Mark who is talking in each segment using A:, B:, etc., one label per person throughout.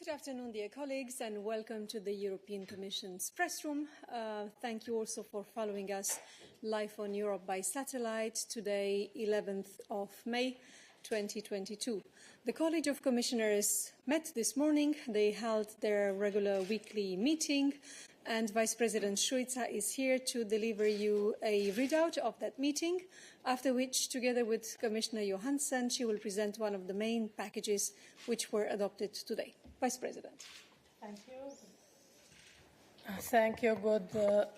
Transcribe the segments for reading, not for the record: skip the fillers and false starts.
A: Good afternoon, dear colleagues, and welcome to the European Commission's press room. Thank you also for following us live on Europe by satellite today, 11th of May, 2022. The College of Commissioners met this morning. They held their regular weekly meeting, and Vice-President ŠUICA is here to deliver you a readout of that meeting, after which, together with Commissioner Johansson, she will present one of the main packages which were adopted today. Vice President.
B: Thank you. Thank you. Good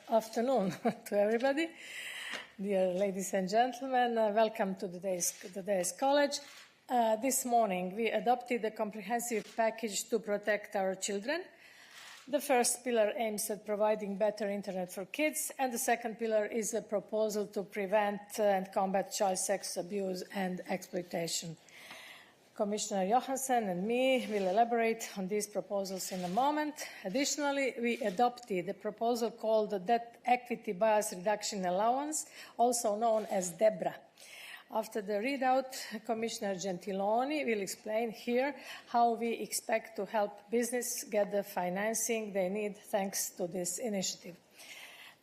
B: afternoon to everybody. Dear ladies and gentlemen, welcome to today's college. This morning we adopted a comprehensive package to protect our children. The first pillar aims at providing better internet for kids, and the second pillar is a proposal to prevent and combat child sex abuse and exploitation. Commissioner Johansson and me will elaborate on these proposals in a moment. Additionally, we adopted a proposal called the Debt Equity Bias Reduction Allowance, also known as DEBRA. After the readout, Commissioner Gentiloni will explain here how we expect to help business get the financing they need thanks to this initiative.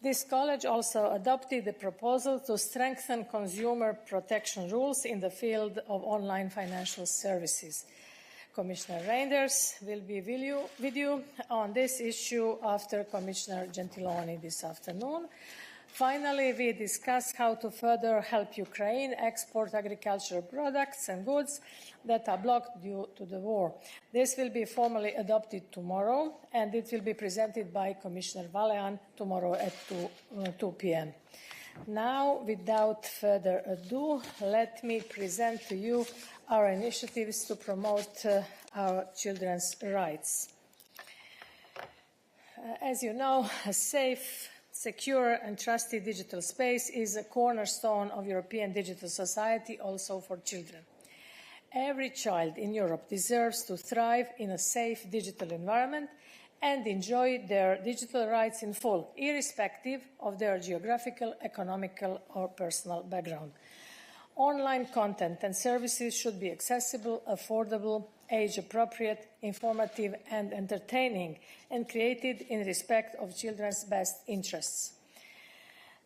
B: This college also adopted a proposal to strengthen consumer protection rules in the field of online financial services. Commissioner Reinders will be with you on this issue after Commissioner Gentiloni this afternoon. Finally, we discuss how to further help Ukraine export agricultural products and goods that are blocked due to the war. This will be formally adopted tomorrow, and it will be presented by Commissioner Vălean tomorrow at 2 p.m. Now, without further ado, let me present to you our initiatives to promote our children's rights. As you know, a safe, secure and trusted digital space is a cornerstone of European digital society, also for children. Every child in Europe deserves to thrive in a safe digital environment and enjoy their digital rights in full, irrespective of their geographical, economical or personal background. Online content and services should be accessible, affordable, age-appropriate, informative and entertaining, and created in respect of children's best interests.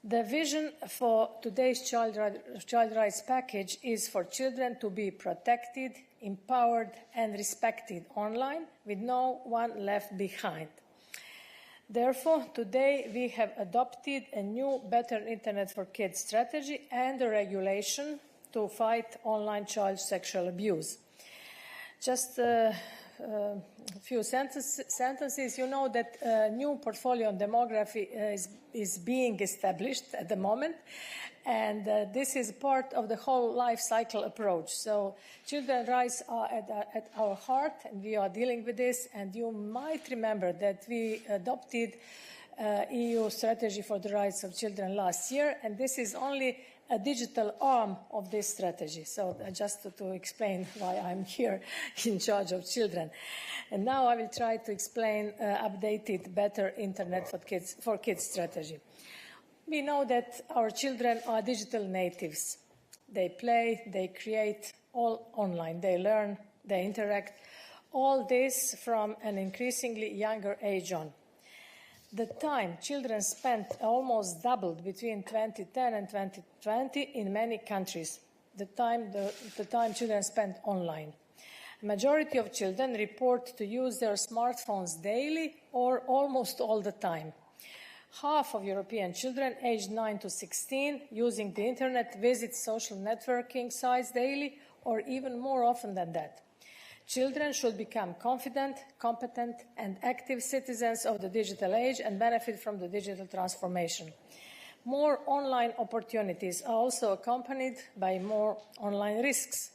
B: The vision for today's child rights package is for children to be protected, empowered and respected online, with no one left behind. Therefore, today we have adopted a new Better Internet for Kids strategy and a regulation to fight online child sexual abuse. Just a few sentences. You know that a new portfolio on demography is being established at the moment, and this is part of the whole life cycle approach. So children's rights are at our heart, and we are dealing with this. And you might remember that we adopted EU strategy for the rights of children last year, and this is only a digital arm of this strategy. So just to explain why I'm here in charge of children. And now I will try to explain updated Better Internet for Kids strategy. We know that our children are digital natives. They play, they create, all online. They learn, they interact. All this from an increasingly younger age on. The time children spent almost doubled between 2010 and 2020 in many countries, the time children spent online. A majority of children report to use their smartphones daily or almost all the time. Half of European children aged 9 to 16 using the internet visit social networking sites daily or even more often than that. Children should become confident, competent and active citizens of the digital age and benefit from the digital transformation. More online opportunities are also accompanied by more online risks.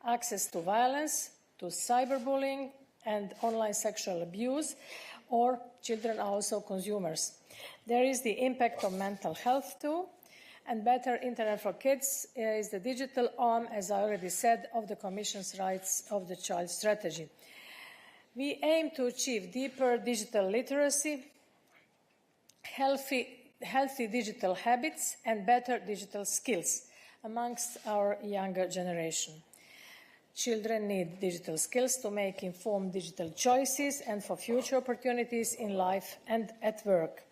B: Access to violence, to cyberbullying and online sexual abuse, or children are also consumers. There is the impact of mental health too. And Better Internet for Kids is the digital arm, as I already said, of the Commission's Rights of the Child strategy. We aim to achieve deeper digital literacy, healthy digital habits, and better digital skills amongst our younger generation. Children need digital skills to make informed digital choices and for future opportunities in life and at work.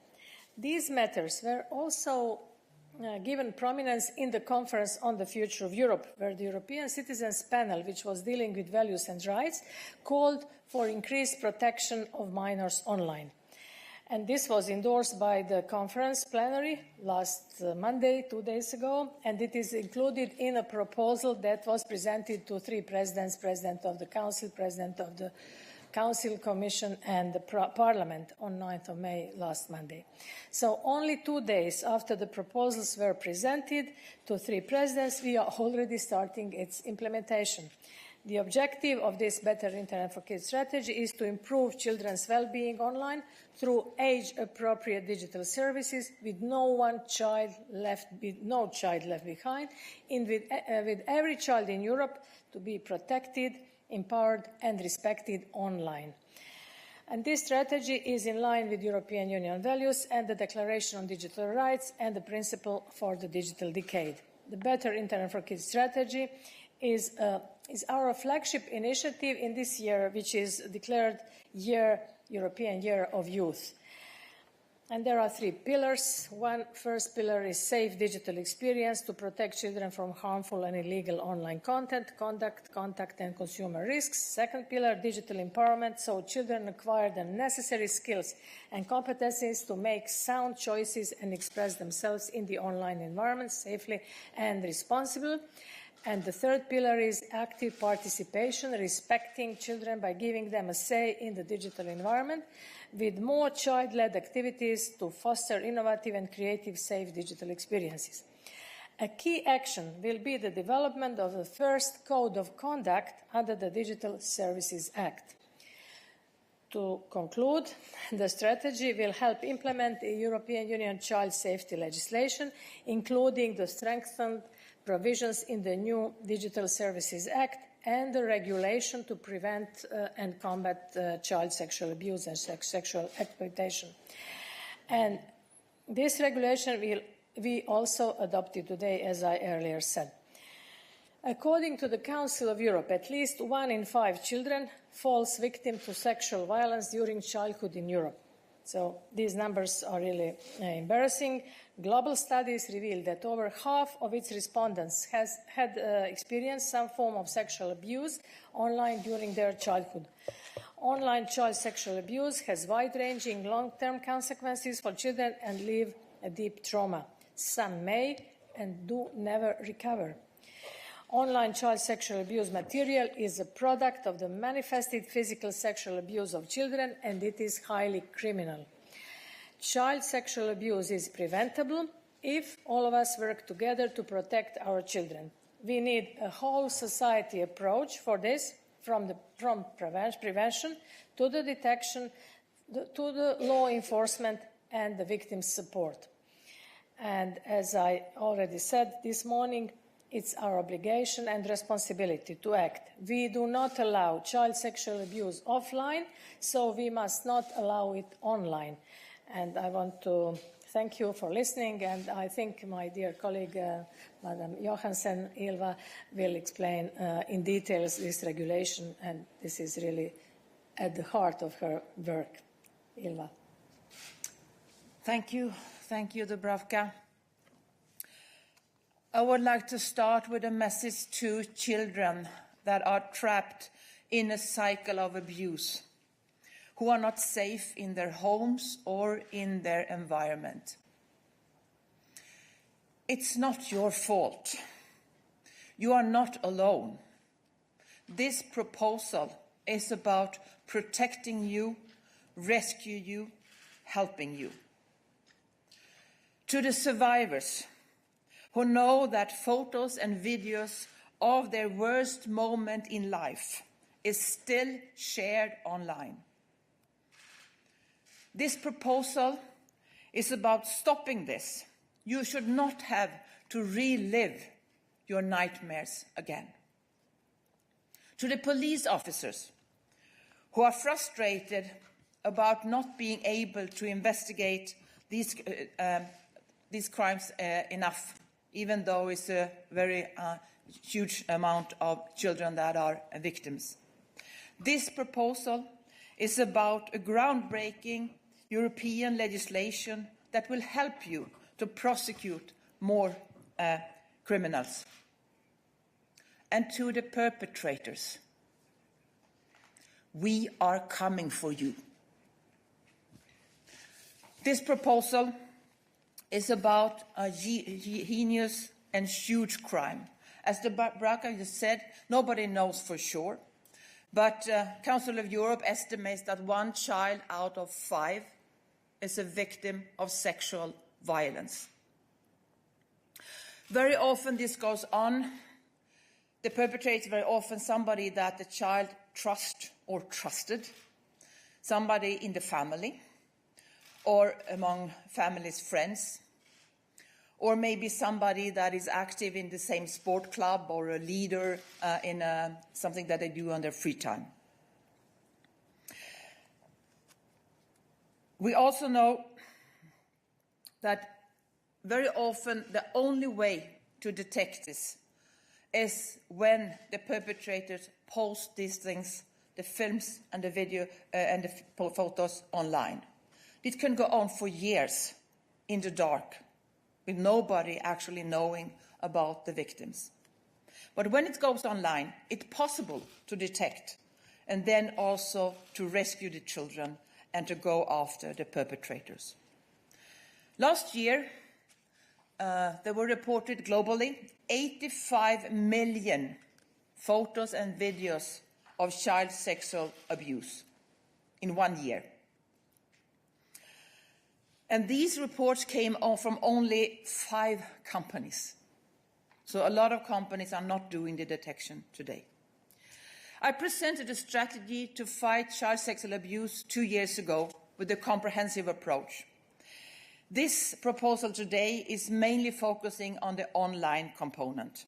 B: These matters were also given prominence in the Conference on the Future of Europe, where the European Citizens Panel, which was dealing with values and rights, called for increased protection of minors online. And this was endorsed by the conference plenary last Monday, 2 days ago, and it is included in a proposal that was presented to three presidents, President of the Council, President of the Council, Commission and the Parliament on 9th of May last Monday. So only 2 days after the proposals were presented to three presidents, we are already starting its implementation. The objective of this Better Internet for Kids strategy is to improve children's well-being online through age-appropriate digital services with no child left behind, with every child in Europe to be protected, empowered and respected online. And this strategy is in line with European Union values and the Declaration on Digital Rights and the Principle for the Digital Decade. The Better Internet for Kids strategy is our flagship initiative in this year, which is declared European Year of Youth. And there are three pillars. First pillar is safe digital experience to protect children from harmful and illegal online content, contact and consumer risks. Second pillar, digital empowerment, so children acquire the necessary skills and competencies to make sound choices and express themselves in the online environment safely and responsibly. And the third pillar is active participation, respecting children by giving them a say in the digital environment, with more child-led activities to foster innovative and creative, safe digital experiences. A key action will be the development of the first code of conduct under the Digital Services Act. To conclude, the strategy will help implement the European Union child safety legislation, including the strengthened provisions in the new Digital Services Act and the regulation to prevent and combat child sexual abuse and sexual exploitation. And this regulation will be also adopted today, as I earlier said. According to the Council of Europe, at least 1 in 5 children falls victim to sexual violence during childhood in Europe. So these numbers are really embarrassing. Global studies reveal that over half of its respondents had experienced some form of sexual abuse online during their childhood. Online child sexual abuse has wide-ranging long-term consequences for children and leave a deep trauma. Some may and do never recover. Online child sexual abuse material is a product of the manifested physical sexual abuse of children, and it is highly criminal. Child sexual abuse is preventable if all of us work together to protect our children. We need a whole society approach for this, from prevention to the detection, to the law enforcement and the victim's support. And as I already said this morning, it's our obligation and responsibility to act. We do not allow child sexual abuse offline, so we must not allow it online. And I want to thank you for listening, and I think my dear colleague, Madam Johansson, Ilva, will explain in details this regulation, and this is really at the heart of her work. Ilva.
C: Thank you, Dubravka. I would like to start with a message to children that are trapped in a cycle of abuse, who are not safe in their homes or in their environment. It's not your fault. You are not alone. This proposal is about protecting you, rescue you, helping you. To the survivors who know that photos and videos of their worst moment in life is still shared online. This proposal is about stopping this. You should not have to relive your nightmares again. To the police officers who are frustrated about not being able to investigate these crimes enough, even though it's a very huge amount of children that are victims. This proposal is about a groundbreaking European legislation that will help you to prosecute more criminals. And to the perpetrators, we are coming for you. This proposal is about a heinous and huge crime. As Dubravka just said, nobody knows for sure, but Council of Europe estimates that 1 child out of 5 is a victim of sexual violence. Very often this goes on. The perpetrator is very often somebody that the child trusts or trusted, somebody in the family, or among family's friends, or maybe somebody that is active in the same sport club or a leader in something that they do on their free time. We also know that very often the only way to detect this is when the perpetrators post these things, the films and the video and the photos online. It can go on for years in the dark, with nobody actually knowing about the victims. But when it goes online, it's possible to detect and then also to rescue the children and to go after the perpetrators. Last year, there were reported globally 85 million photos and videos of child sexual abuse in 1 year. And these reports came from only 5 companies. So a lot of companies are not doing the detection today. I presented a strategy to fight child sexual abuse 2 years ago with a comprehensive approach. This proposal today is mainly focusing on the online component.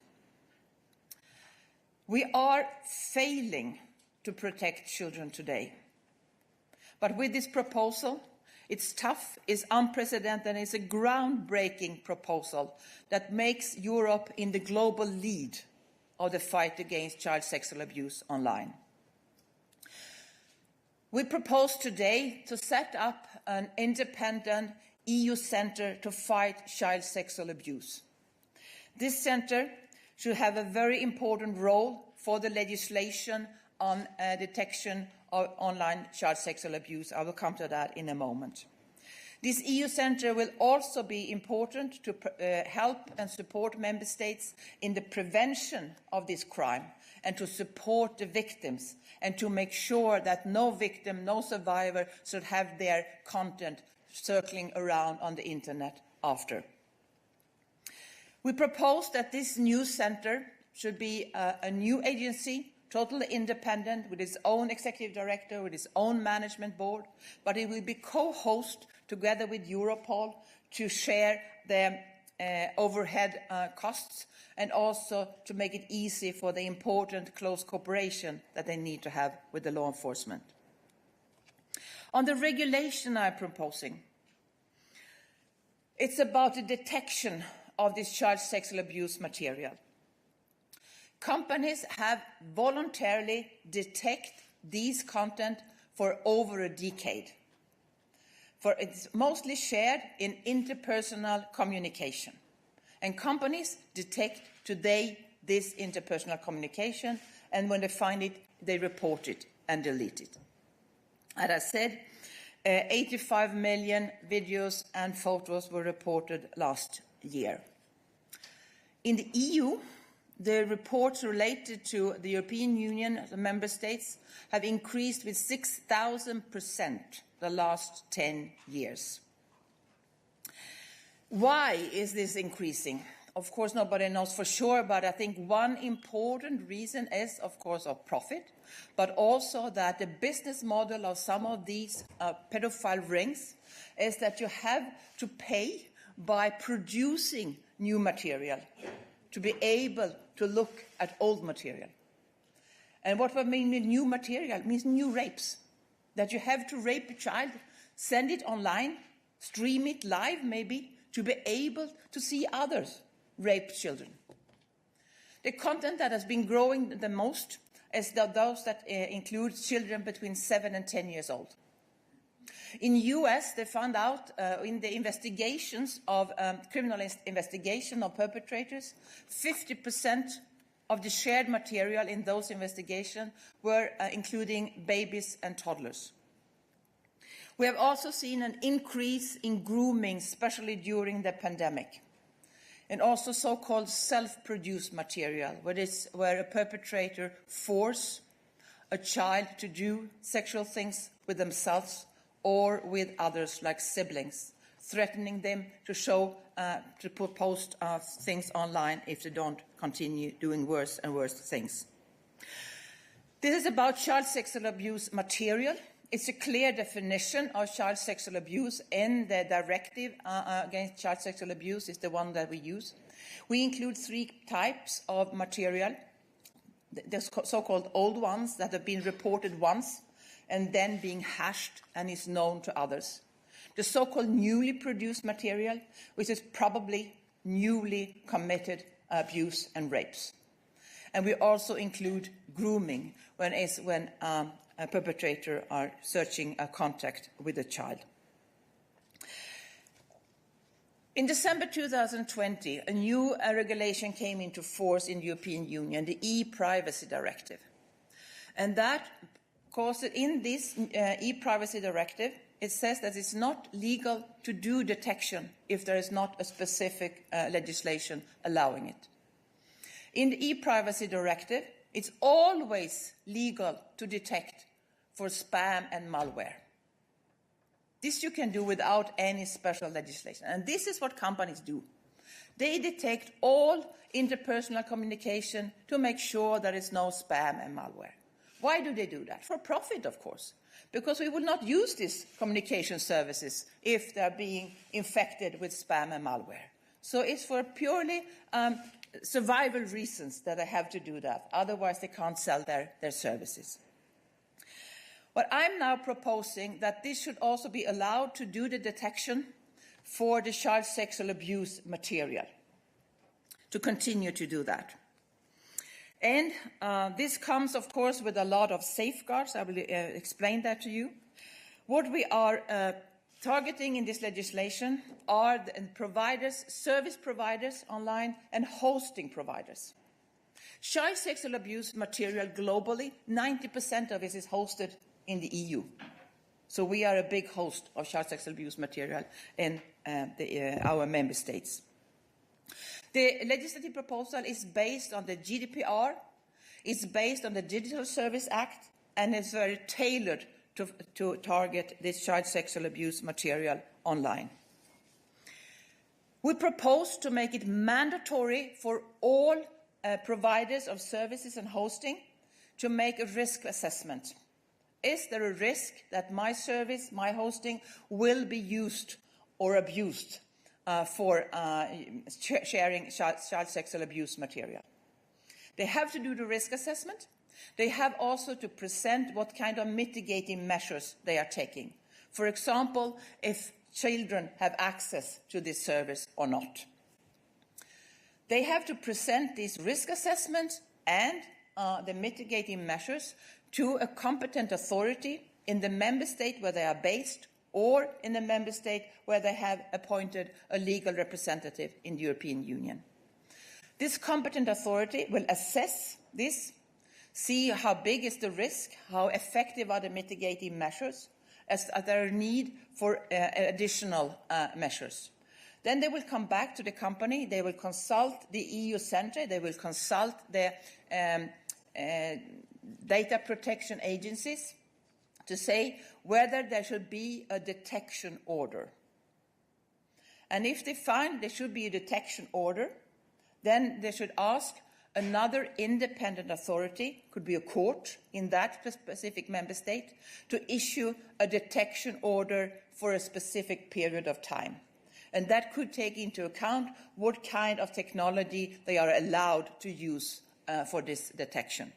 C: We are failing to protect children today. But with this proposal, it's tough, it's unprecedented, and it's a groundbreaking proposal that makes Europe in the global lead of the fight against child sexual abuse online. We propose today to set up an independent EU centre to fight child sexual abuse. This centre should have a very important role for the legislation on detection of online child sexual abuse. I will come to that in a moment. This EU centre will also be important to help and support member states in the prevention of this crime and to support the victims and to make sure that no victim, no survivor should have their content circling around on the internet after. We propose that this new centre should be a new agency, totally independent, with its own executive director, with its own management board, but it will be co-host together with Europol to share the overhead costs and also to make it easy for the important close cooperation that they need to have with the law enforcement. On the regulation I'm proposing, it's about the detection of this child sexual abuse material. Companies have voluntarily detected these content for over a decade. For it's mostly shared in interpersonal communication. And companies detect today this interpersonal communication, and when they find it, they report it and delete it. As I said, 85 million videos and photos were reported last year. In the EU, the reports related to the European Union, the member states, have increased with 6,000% the last 10 years. Why is this increasing? Of course, nobody knows for sure, but I think one important reason is, of course, of profit, but also that the business model of some of these pedophile rings is that you have to pay by producing new material to be able to look at old material. And what I mean with new material means new rapes, that you have to rape a child, send it online, stream it live maybe, to be able to see others rape children. The content that has been growing the most is those that include children between 7 and 10 years old. In the US, they found out in the investigations of criminal investigation of perpetrators, 50% of the shared material in those investigations were including babies and toddlers. We have also seen an increase in grooming, especially during the pandemic, and also so-called self-produced material, where a perpetrator forces a child to do sexual things with themselves or with others like siblings, threatening them to post things online if they don't continue doing worse and worse things. This is about child sexual abuse material. It's a clear definition of child sexual abuse, and the directive against child sexual abuse is the one that we use. We include 3 types of material, the so-called old ones that have been reported once and then being hashed and is known to others. The so-called newly produced material, which is probably newly committed abuse and rapes. And we also include grooming, when a perpetrator are searching a contact with a child. In December 2020, a new regulation came into force in the European Union, the e-privacy directive. And that caused, in this e-privacy directive, it says that it's not legal to do detection if there is not a specific legislation allowing it. In the e-privacy directive, it's always legal to detect for spam and malware. This you can do without any special legislation. And this is what companies do. They detect all interpersonal communication to make sure there is no spam and malware. Why do they do that? For profit, of course. Because we will not use these communication services if they're being infected with spam and malware. So it's for purely survival reasons that they have to do that. Otherwise, they can't sell their services. But I'm now proposing that this should also be allowed to do the detection for the child sexual abuse material, to continue to do that. And this comes, of course, with a lot of safeguards. I will explain that to you. What we are targeting in this legislation are the providers, service providers online, and hosting providers. Child sexual abuse material globally, 90% of it is hosted in the EU. So we are a big host of child sexual abuse material in our member states. The legislative proposal is based on the GDPR, it's based on the Digital Service Act, and it's very tailored to target this child sexual abuse material online. We propose to make it mandatory for all providers of services and hosting to make a risk assessment. Is there a risk that my service, my hosting, will be used or abused for sharing child sexual abuse material? They have to do the risk assessment. They have also to present what kind of mitigating measures they are taking. For example, if children have access to this service or not. They have to present this risk assessment and the mitigating measures to a competent authority in the member state where they are based or in the member state where they have appointed a legal representative in the European Union. This competent authority will assess this, see how big is the risk, how effective are the mitigating measures, as there are need for additional measures. Then they will come back to the company, they will consult the EU Centre, they will consult the data protection agencies to say whether there should be a detection order. And if they find there should be a detection order, then they should ask another independent authority, could be a court in that specific member state, to issue a detection order for a specific period of time. And that could take into account what kind of technology they are allowed to use for this detection.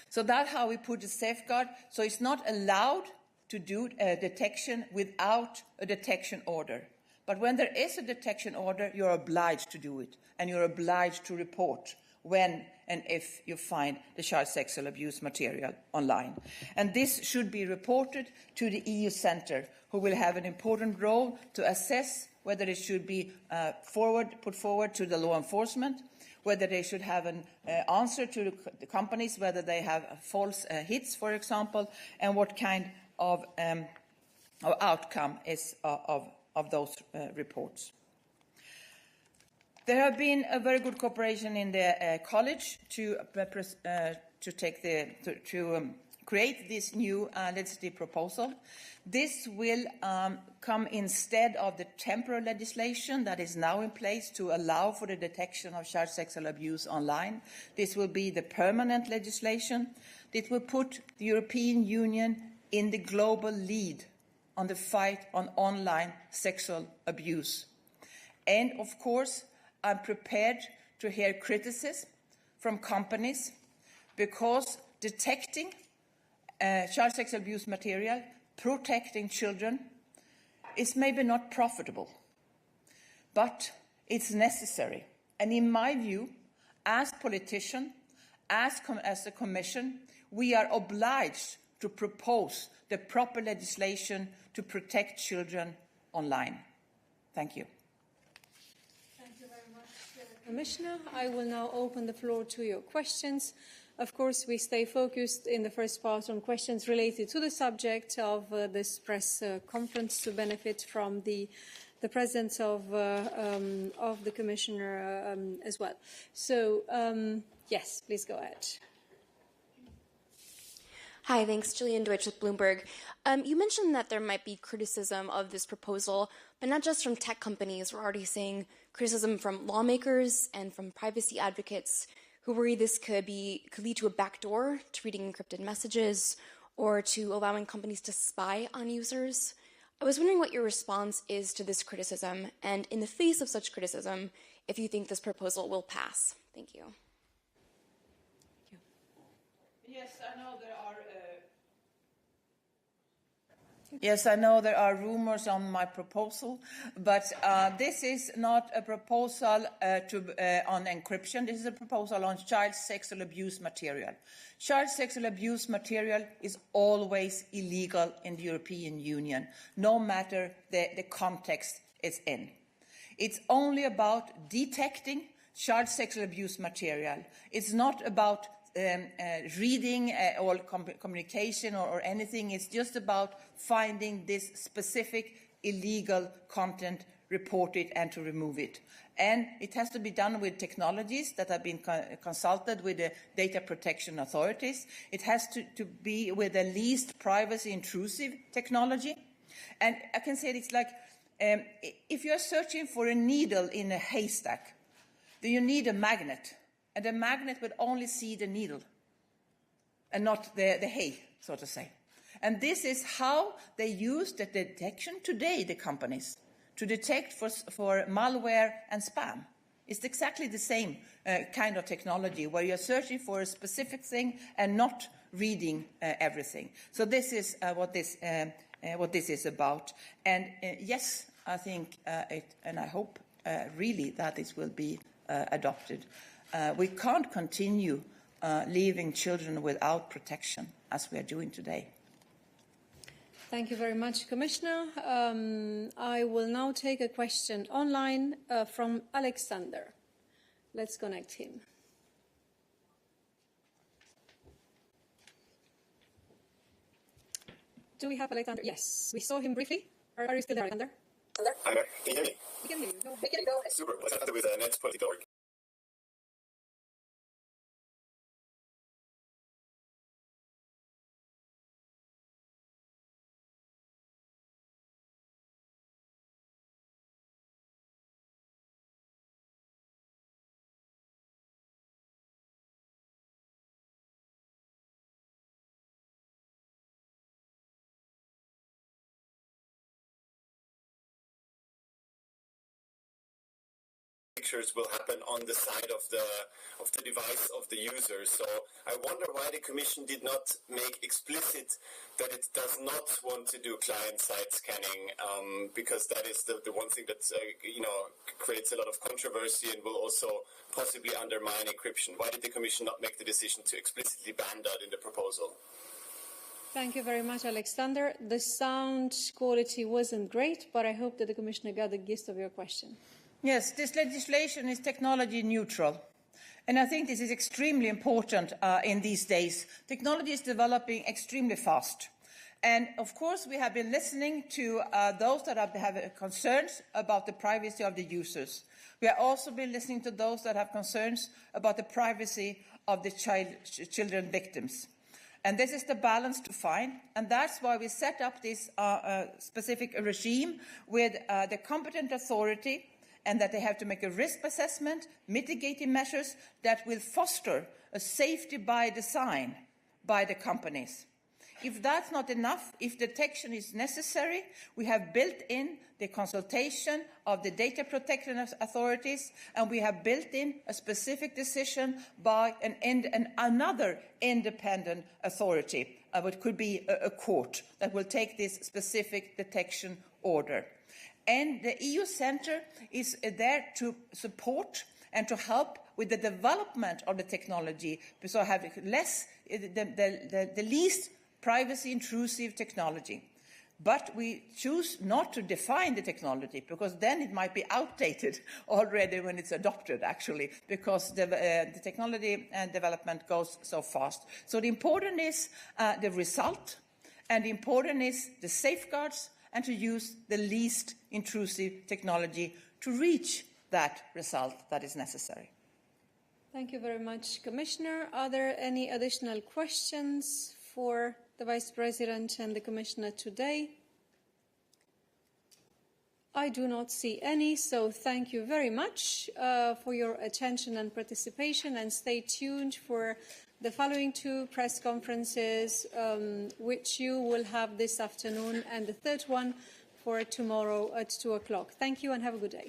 C: So that's how we put a safeguard. So it's not allowed to do a detection without a detection order. But when there is a detection order, you're obliged to do it, and you're obliged to report when and if you find the child sexual abuse material online. And this should be reported to the EU Centre, who will have an important role to assess whether it should be put forward to the law enforcement, whether they should have an answer to the companies, whether they have false hits, for example, and what kind of outcome is of those reports. There have been a very good cooperation in the college to create this new legislative proposal. This will come instead of the temporary legislation that is now in place to allow for the detection of child sexual abuse online. This will be the permanent legislation. It will put the European Union in the global lead on the fight on online sexual abuse. And, of course, I'm prepared to hear criticism from companies because detecting child sexual abuse material, protecting children, is maybe not profitable, but it's necessary. And in my view, as politicians, as the Commission, we are obliged to propose the proper legislation to protect children online. Thank you.
A: Thank you very much, Commissioner. I will now open the floor to your questions. Of course, we stay focused in the first part on questions related to the subject of this press conference to benefit from the presence of the Commissioner as well. So, yes, please go ahead.
D: Hi, thanks. Jillian Deutsch with Bloomberg. You mentioned that there might be criticism of this proposal, but not just from tech companies. We're already seeing criticism from lawmakers and from privacy advocates who worry this could lead to a backdoor to reading encrypted messages or to allowing companies to spy on users. I was wondering what your response is to this criticism, and in the face of such criticism, if you think this proposal will pass. Thank you.
C: Yes, I know there are rumors on my proposal, but this is not a proposal on encryption. This is a proposal on child sexual abuse material. Child sexual abuse material is always illegal in the European Union, no matter the context it's in. It's only about detecting child sexual abuse material. It's not about reading or communication or anything. It's just about finding this specific illegal content, report it and to remove it. And it has to be done with technologies that have been consulted with the data protection authorities. It has to be with the least privacy intrusive technology. And I can say it's like if you're searching for a needle in a haystack, then you need a magnet. And the magnet would only see the needle and not the hay, so to say. And this is how they use the detection today, the companies, to detect for malware and spam. It's exactly the same kind of technology where you're searching for a specific thing and not reading everything. So this is what this is about. And yes, I think and I hope really that this will be adopted. We can't continue leaving children without protection as we are doing today.
A: Thank you very much, Commissioner. I will now take a question online from Alexander. Let's connect him. Do we have Alexander? Yes, we saw him briefly. Are you still there, Alexander?
E: I'm there. Can you hear me?
A: We can hear you. Go ahead.
E: Super. Let's start with net political pictures will happen on the side of the device of the user. So I wonder why the Commission did not make explicit that it does not want to do client-side scanning, because that is the one thing that creates a lot of controversy and will also possibly undermine encryption. Why did the Commission not make the decision to explicitly ban that in the proposal?
A: Thank you very much, Alexander. The sound quality wasn't great, but I hope that the Commissioner got the gist of your question.
C: Yes, this legislation is technology neutral. And I think this is extremely important in these days. Technology is developing extremely fast. And of course, we have been listening to those that have concerns about the privacy of the users. We have also been listening to those that have concerns about the privacy of the children victims. And this is the balance to find, and that's why we set up this specific regime with the competent authority, and that they have to make a risk assessment, mitigating measures that will foster a safety by design by the companies. If that's not enough, if detection is necessary, we have built in the consultation of the data protection authorities, and we have built in a specific decision by another independent authority, which could be a court, that will take this specific detection order. And the EU Centre is there to support and to help with the development of the technology, so having the least privacy-intrusive technology. But we choose not to define the technology, because then it might be outdated already when it's adopted, actually, because the technology and development goes so fast. So the important is the result, and the important is the safeguards, and to use the least intrusive technology to reach that result that is necessary.
A: Thank you very much, Commissioner. Are there any additional questions for the Vice President and the Commissioner today? I do not see any, so thank you very much for your attention and participation, and stay tuned for the following two press conferences, which you will have this afternoon, and the third one for tomorrow at 2 o'clock. Thank you and have a good day.